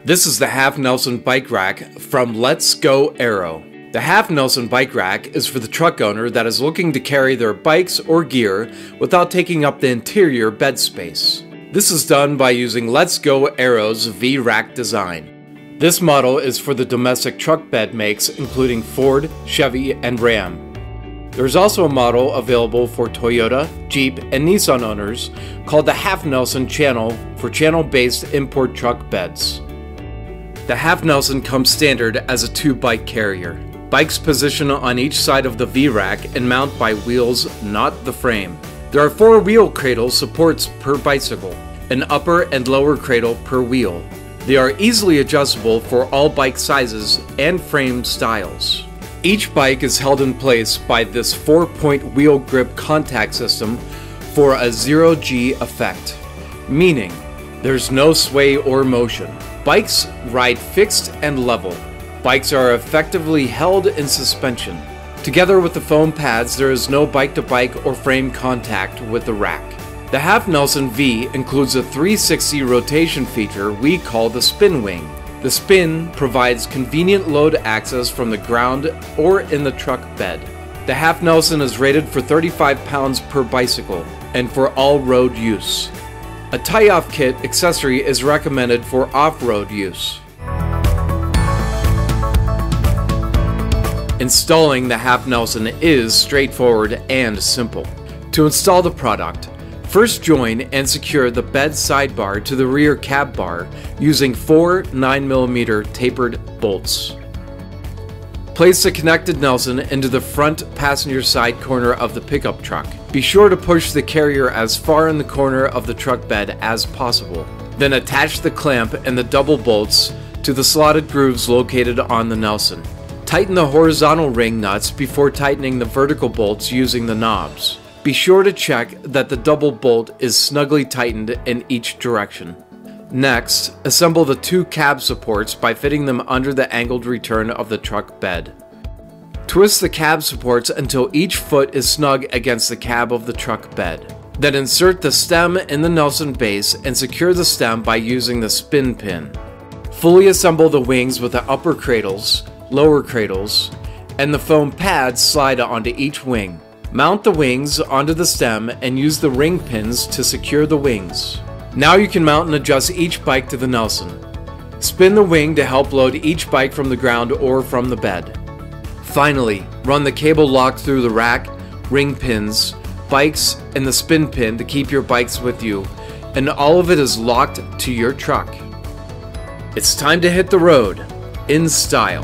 This is the Half Nelson bike rack from Let's Go Aero. The Half Nelson bike rack is for the truck owner that is looking to carry their bikes or gear without taking up the interior bed space. This is done by using Let's Go Aero's V-Rack design. This model is for the domestic truck bed makes including Ford, Chevy, and Ram. There's also a model available for Toyota, Jeep, and Nissan owners called the Half Nelson Channel for channel-based import truck beds. The Half Nelson comes standard as a 2-bike carrier. Bikes position on each side of the V-Rack and mount by wheels, not the frame. There are 4 wheel cradle supports per bicycle, an upper and lower cradle per wheel. They are easily adjustable for all bike sizes and frame styles. Each bike is held in place by this 4-point wheel grip contact system for a 0G effect, meaning there's no sway or motion. Bikes ride fixed and level. Bikes are effectively held in suspension. Together with the foam pads, there is no bike-to-bike or frame contact with the rack. The Half Nelson V includes a 360 rotation feature we call the spin wing. The spin provides convenient load access from the ground or in the truck bed. The Half Nelson is rated for 35 pounds per bicycle and for all road use. A tie-off kit accessory is recommended for off-road use. Installing the Half Nelson is straightforward and simple. To install the product, first join and secure the bed sidebar to the rear cab bar using 4 9mm tapered bolts. Place the connected Nelson into the front passenger side corner of the pickup truck. Be sure to push the carrier as far in the corner of the truck bed as possible. Then attach the clamp and the double bolts to the slotted grooves located on the Nelson. Tighten the horizontal ring nuts before tightening the vertical bolts using the knobs. Be sure to check that the double bolt is snugly tightened in each direction. Next, assemble the 2 cab supports by fitting them under the angled return of the truck bed. Twist the cab supports until each foot is snug against the cab of the truck bed. Then insert the stem in the Nelson base and secure the stem by using the spin pin. Fully assemble the wings with the upper cradles, lower cradles, and the foam pads slide onto each wing. Mount the wings onto the stem and use the ring pins to secure the wings. Now you can mount and adjust each bike to the Nelson. Spin the wing to help load each bike from the ground or from the bed. Finally, run the cable lock through the rack, ring pins, bikes, and the spin pin to keep your bikes with you, and all of it is locked to your truck. It's time to hit the road in style.